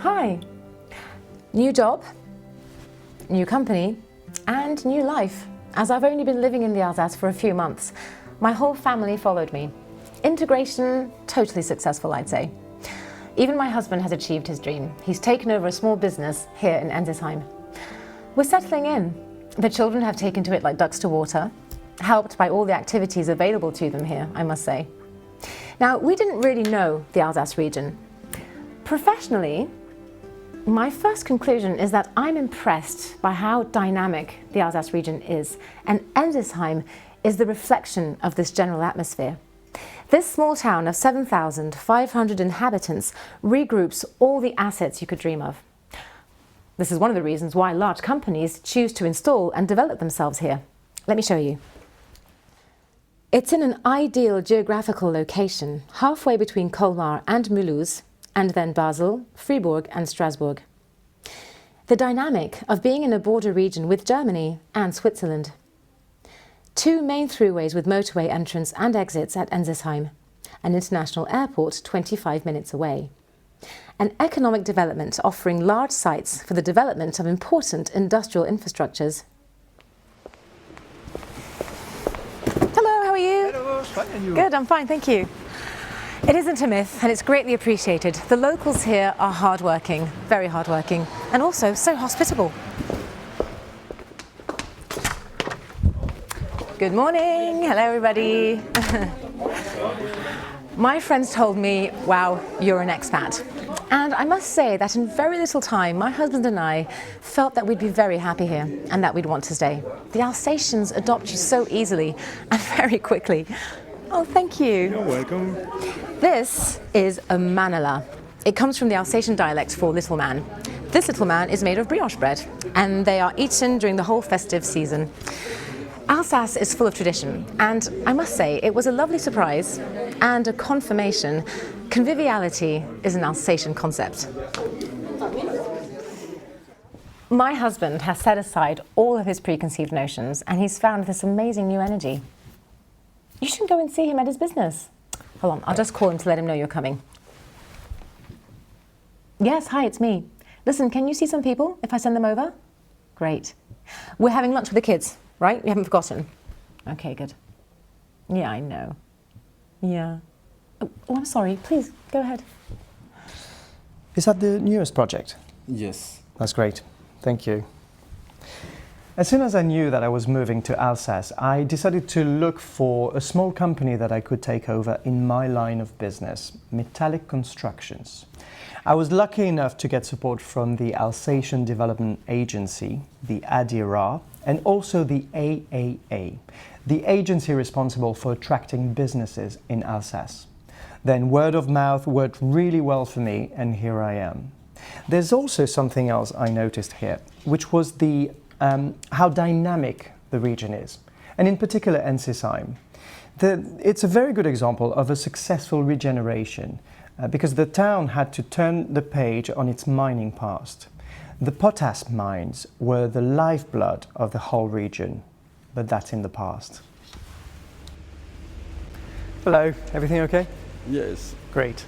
Hi. New job, new company, and new life. As I've only been living in the Alsace for a few months, my whole family followed me. Integration, totally successful, I'd say. Even my husband has achieved his dream. He's taken over a small business here in Ensisheim. We're settling in. The children have taken to it like ducks to water, helped by all the activities available to them here, I must say. Now, we didn't really know the Alsace region. Professionally, my first conclusion is that I'm impressed by how dynamic the Alsace region is, and Ensisheim is the reflection of this general atmosphere. This small town of 7,500 inhabitants regroups all the assets you could dream of. This is one of the reasons why large companies choose to install and develop themselves here. Let me show you. It's in an ideal geographical location, halfway between Colmar and Mulhouse, and then Basel, Fribourg and Strasbourg. The dynamic of being in a border region with Germany and Switzerland. 2 main throughways with motorway entrance and exits at Ensisheim, an international airport 25 minutes away. An economic development offering large sites for the development of important industrial infrastructures. Hello, how are you? Hello, fine, and you? Good, I'm fine, thank you. It isn't a myth, and it's greatly appreciated. The locals here are hardworking, very hardworking, and also so hospitable. Good morning. Hello, everybody. My friends told me, wow, you're an expat. And I must say that in very little time, my husband and I felt that we'd be very happy here and that we'd want to stay. The Alsatians adopt you so easily and very quickly. Oh, thank you. You're welcome. This is a manala. It comes from the Alsatian dialect for little man. This little man is made of brioche bread, and they are eaten during the whole festive season. Alsace is full of tradition, and I must say it was a lovely surprise and a confirmation. Conviviality is an Alsatian concept. My husband has set aside all of his preconceived notions, and he's found this amazing new energy. You should go and see him at his business. Hold on, I'll just call him to let him know you're coming. Yes, hi, it's me. Listen, can you see some people if I send them over? Great. We're having lunch with the kids, right? You haven't forgotten? Okay, good. Yeah, I know. Yeah. Oh, I'm sorry. Please, go ahead. Is that the newest project? Yes. That's great. Thank you. As soon as I knew that I was moving to Alsace, I decided to look for a small company that I could take over in my line of business, metallic constructions. I was lucky enough to get support from the Alsatian Development Agency, the ADIRA, and also the AAA, the agency responsible for attracting businesses in Alsace. Then word of mouth worked really well for me, and here I am. There's also something else I noticed here, which was how dynamic the region is, and in particular Ensisheim. It's a very good example of a successful regeneration because the town had to turn the page on its mining past. The potash mines were the lifeblood of the whole region, but that's in the past. Hello, everything okay? Yes. Great.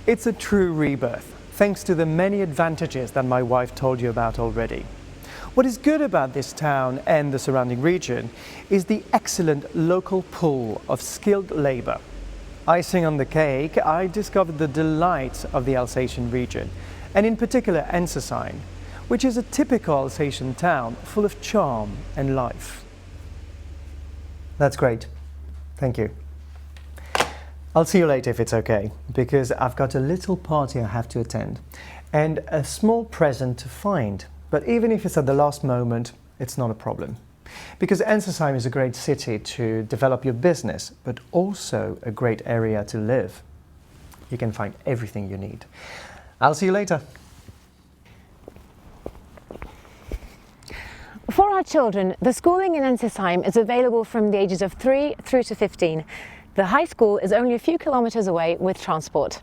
It's a true rebirth, thanks to the many advantages that my wife told you about already. What is good about this town and the surrounding region is the excellent local pool of skilled labor. Icing on the cake, I discovered the delights of the Alsatian region, and in particular Ensisheim, which is a typical Alsatian town full of charm and life. That's great. Thank you. I'll see you later if it's okay, because I've got a little party I have to attend and a small present to find. But even if it's at the last moment, it's not a problem. Because Ensisheim is a great city to develop your business, but also a great area to live. You can find everything you need. I'll see you later. For our children, the schooling in Ensisheim is available from the ages of 3 through to 15. The high school is only a few kilometers away with transport.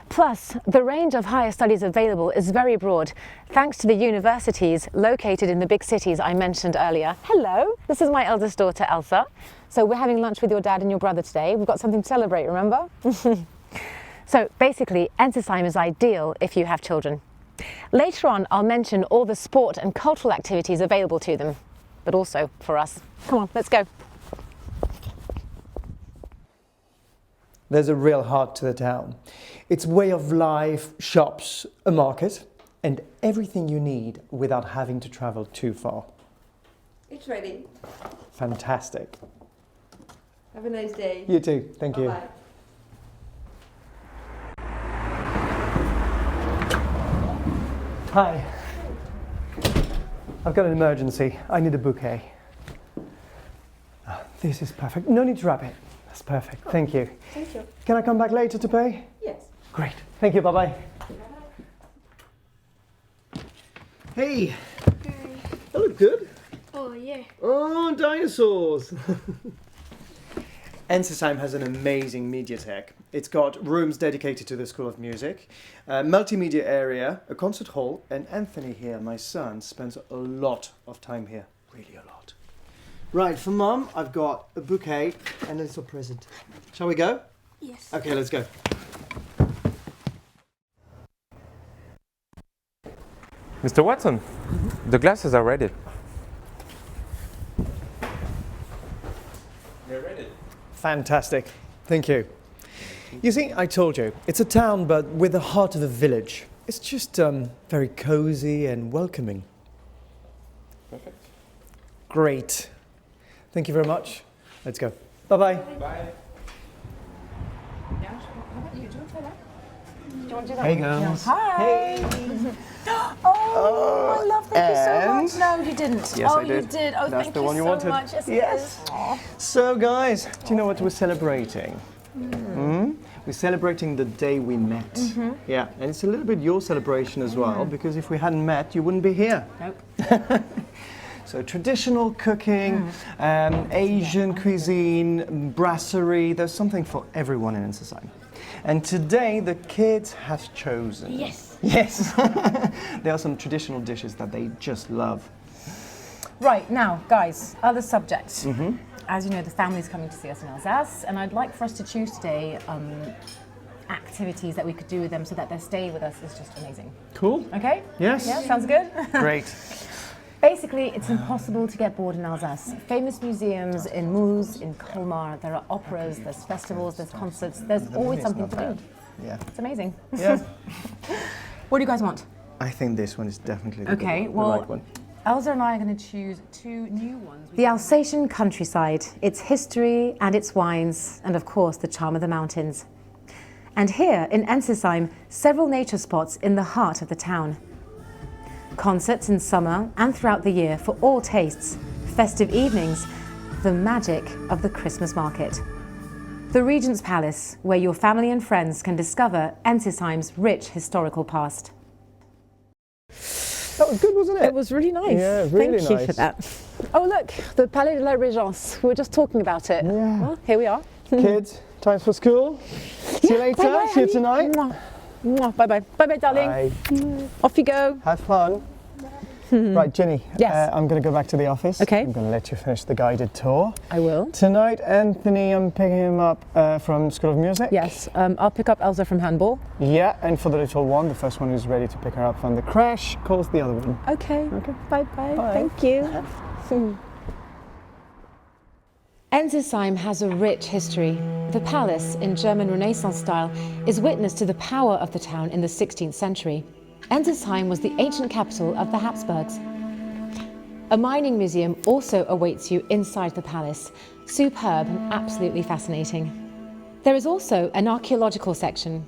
Plus, the range of higher studies available is very broad, thanks to the universities located in the big cities I mentioned earlier. Hello, this is my eldest daughter, Elsa. So we're having lunch with your dad and your brother today. We've got something to celebrate, remember? So basically, Ensisheim is ideal if you have children. Later on, I'll mention all the sport and cultural activities available to them, but also for us. Come on, let's go. There's a real heart to the town. It's way of life, shops, a market, and everything you need without having to travel too far. It's ready. Fantastic. Have a nice day. You too. Thank you. Bye-bye. Hi. I've got an emergency. I need a bouquet. This is perfect. No need to wrap it. That's perfect. Thank you. Thank you. Can I come back later to pay? Yes. Great. Thank you. Bye-bye. Hey. That look good. Oh, yeah. Oh, dinosaurs. Ensisheim has an amazing mediatheque. It's got rooms dedicated to the School of Music, a multimedia area, a concert hall, and Anthony here, my son, spends a lot of time here. Really a lot. Right, for Mum, I've got a bouquet and a little present. Shall we go? Yes. Okay, let's go. Mr. Watson, the glasses are ready. They're ready. Fantastic. Thank you. You see, I told you, it's a town but with the heart of a village. It's just very cozy and welcoming. Perfect. Great. Thank you very much. Let's go. Bye-bye. Bye. Hey, girls. Hi. Hey. Oh, I love thank you so much. No, you didn't. Yes, oh, I did. you did. Oh, That's thank the you one you so wanted. much. Yes, Yes. it is. Aw. So, guys, do you know what we're celebrating? We're celebrating the day we met. Yeah, and it's a little bit your celebration as well, because if we hadn't met, you wouldn't be here. Nope. So traditional cooking, Asian cuisine, brasserie, there's something for everyone in Ensisheim. And today the kids have chosen. Yes. Yes. There are some traditional dishes that they just love. Right, now, guys, other subjects. As you know, the family's coming to see us in Alsace, and I'd like for us to choose today activities that we could do with them so that their stay with us is just amazing. Cool. Okay? Yes. Yeah, sounds good? Great. Basically, it's impossible to get bored in Alsace. Famous museums in Mouse, in Colmar, there are operas, there's festivals, there's concerts, there's always something to do. Yeah. It's amazing. Yeah. What do you guys want? I think this one is definitely the, Okay, the well, right one. Elsa and I are going to choose two new ones. The Alsatian countryside, its history and its wines, and of course the charm of the mountains. And here in Ensisheim, several nature spots in the heart of the town. Concerts in summer and throughout the year for all tastes, festive evenings, the magic of the Christmas market. The Regent's Palace, where your family and friends can discover Ensisheim's rich historical past. That was good, wasn't it? It was really nice. Yeah, really Thank you nice. for that. Oh look, the Palais de la Régence. We were just talking about it. Yeah. Well, here we are. Kids, time for school. See you later. Bye-bye, See you honey. tonight. Mwah. Mwah. Bye-bye. Bye-bye, darling. Bye. Off you go. Have fun. Right, Ginny. Yes. I'm going to go back to the office. Okay. I'm going to let you finish the guided tour. I will. Tonight, Anthony, I'm picking him up from School of Music. Yes, I'll pick up Elsa from handball. Yeah, and for the little one, the first one who's ready to pick her up from the crash calls the other one. Okay. Okay. Bye-bye. Bye. Thank you. Ensisheim has a rich history. The palace, in German Renaissance style, is witness to the power of the town in the 16th century. Ensisheim was the ancient capital of the Habsburgs. A mining museum also awaits you inside the palace, superb and absolutely fascinating. There is also an archaeological section,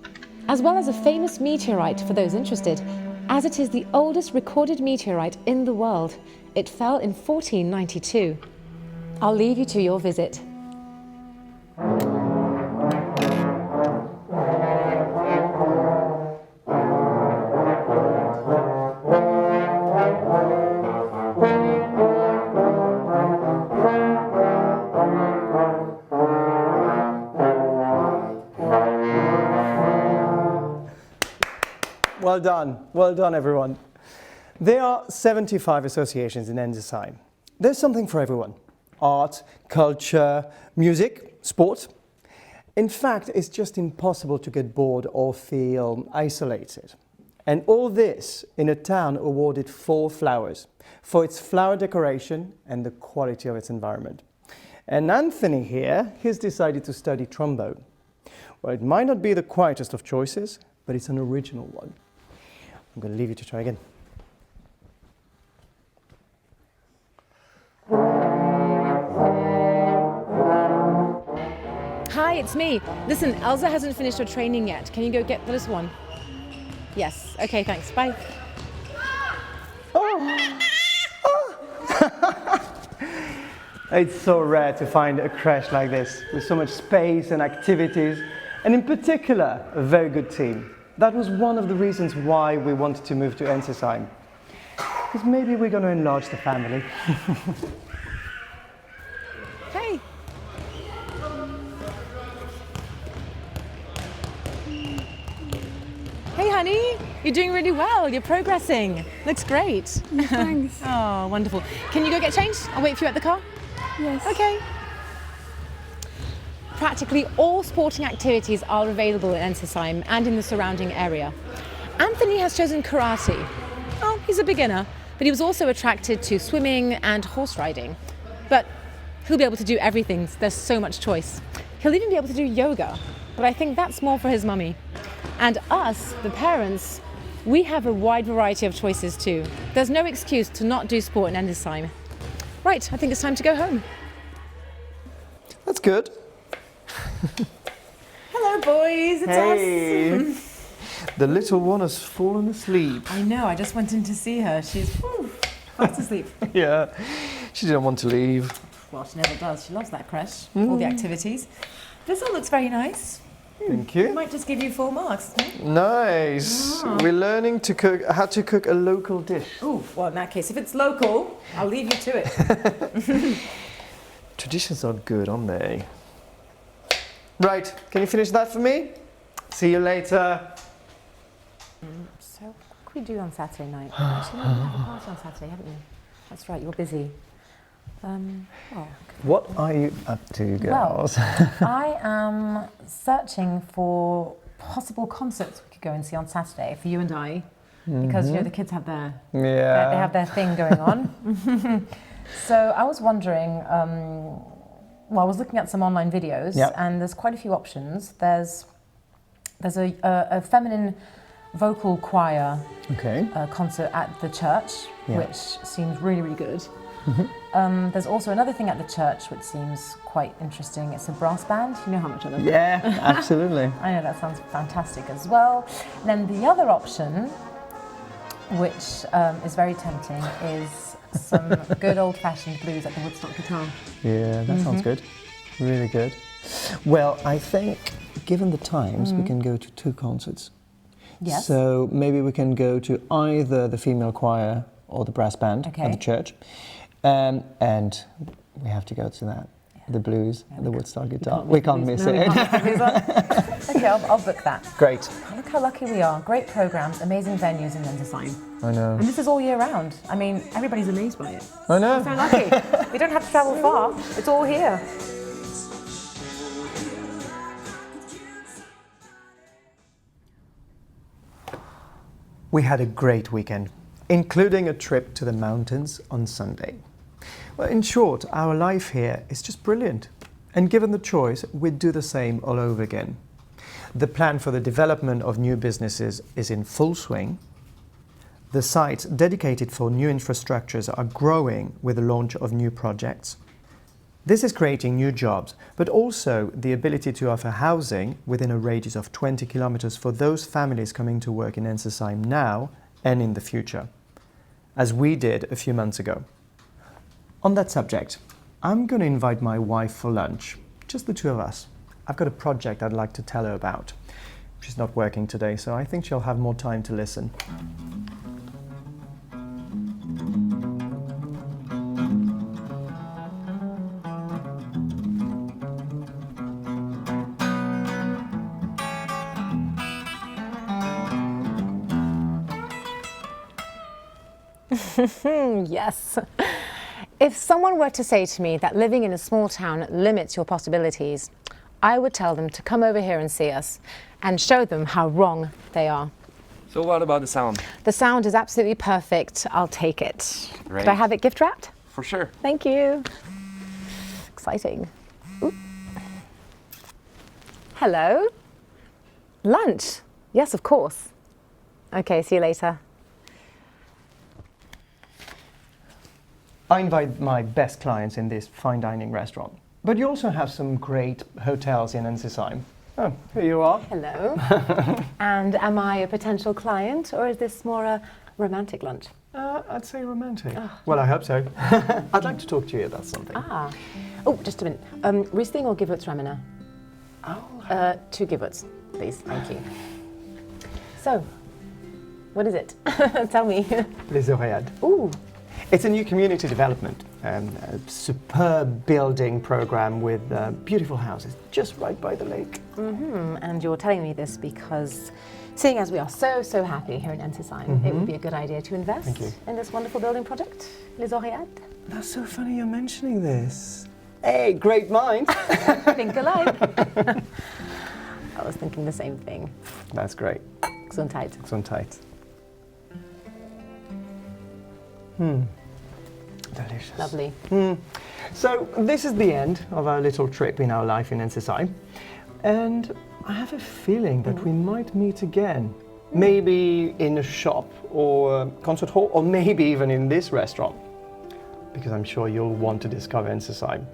as well as a famous meteorite for those interested, as it is the oldest recorded meteorite in the world. It fell in 1492. I'll leave you to your visit. Well done everyone. There are 75 associations in Ensisheim. There's something for everyone. Art, culture, music, sport. In fact, it's just impossible to get bored or feel isolated. And all this in a town awarded 4 flowers for its flower decoration and the quality of its environment. And Anthony here, he's decided to study trombone. Well, it might not be the quietest of choices, but it's an original one. I'm going to leave you to try again. Hi, it's me. Listen, Elsa hasn't finished her training yet. Can you go get this one? Yes. Okay, thanks. Bye. It's so rare to find a creche like this, with so much space and activities, and in particular, a very good team. That was one of the reasons why we wanted to move to Ensisheim. Because maybe we're going to enlarge the family. Hey. Hey, honey. You're doing really well. You're progressing. Looks great. Thanks. Oh, wonderful. Can you go get changed? I'll wait for you at the car. Yes. Okay. Practically all sporting activities are available in Ensisheim and in the surrounding area. Anthony has chosen karate. Oh, he's a beginner, but he was also attracted to swimming and horse riding. But he'll be able to do everything. There's so much choice. He'll even be able to do yoga, but I think that's more for his mummy. And us, the parents, we have a wide variety of choices too. There's no excuse to not do sport in Ensisheim. Right, I think it's time to go home. That's good. Hello, boys. It's us. The little one has fallen asleep. I know. I just went in to see her. She's fast asleep. Yeah, she didn't want to leave. Well, she never does. She loves that creche. All the activities. This all looks very nice. Thank I you. might just give you 4 marks. Nice. We're learning to cook, how to cook a local dish. Oh, well, in that case, if it's local, I'll leave you to it. Traditions are good, aren't they? Right, can you finish that for me? See you later. So, what can we do on Saturday night? Actually, no, you have a party on Saturday, haven't you? That's right, you're busy. What are you up to, girls? Well, I am searching for possible concerts we could go and see on Saturday for you and I, because you know the kids have their they have their thing going on. So I was wondering. Well, I was looking at some online videos, and there's quite a few options. There's a feminine vocal choir concert at the church, which seems really, really good. There's also another thing at the church which seems quite interesting. It's a brass band. You know how much I love that. Yeah, absolutely. I know, that sounds fantastic as well. And then the other option, which is very tempting, is some good old-fashioned blues at the Woodstock Guitar. Yeah, that sounds good. Really good. Well, I think, given the times, we can go to 2 concerts. Yes. So maybe we can go to either the female choir or the brass band at the church. And we have to go to that. The blues, the Woodstock Guitar. We can't miss it. Okay, I'll book that. Great. Oh, look how lucky we are. Great programs, amazing venues in Ensisheim. I know. And this is all year round. I mean, everybody's amazed by it. I know. We're so lucky. We don't have to travel far. It's all here. We had a great weekend, including a trip to the mountains on Sunday. Well, in short, our life here is just brilliant. And given the choice, we'd do the same all over again. The plan for the development of new businesses is in full swing. The sites dedicated for new infrastructures are growing with the launch of new projects. This is creating new jobs, but also the ability to offer housing within a radius of 20 kilometers for those families coming to work in Ensisheim now and in the future, as we did a few months ago. On that subject, I'm going to invite my wife for lunch, just the 2 of us. I've got a project I'd like to tell her about. She's not working today, so I think she'll have more time to listen. Yes. If someone were to say to me that living in a small town limits your possibilities, I would tell them to come over here and see us and show them how wrong they are. So what about the sound? The sound is absolutely perfect. I'll take it. Great. Could I have it gift wrapped? For sure. Thank you. Exciting. Ooh. Hello. Lunch. Yes, of course. Okay, see you later. I invite my best clients in this fine dining restaurant. But you also have some great hotels in Ensisheim. Oh, here you are. Hello. And am I a potential client, or is this more a romantic lunch? I'd say romantic. Well, I hope so. I'd like to talk to you about something. Oh, just a minute. Riesling or Gewürztraminer? Oh. 2 Gewürz, please. Thank you. So, what is it? Tell me. Les Oreades. Ooh. It's a new community development, a superb building program with beautiful houses just right by the lake. And you're telling me this because, seeing as we are so happy here in Ensisheim, it would be a good idea to invest in this wonderful building project, Les Oreades. That's so funny you're mentioning this. Hey, great mind. Think alike. I was thinking the same thing. That's great. Gesundheit. Gesundheit. Delicious. Lovely. So this is the end of our little trip in our life in Ensisheim. And I have a feeling that we might meet again. Maybe in a shop or a concert hall, or maybe even in this restaurant. Because I'm sure you'll want to discover Ensisheim.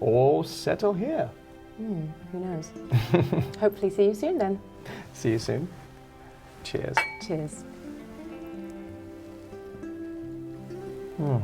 Or settle here. Who knows? Hopefully see you soon then. See you soon. Cheers. Cheers. Mm.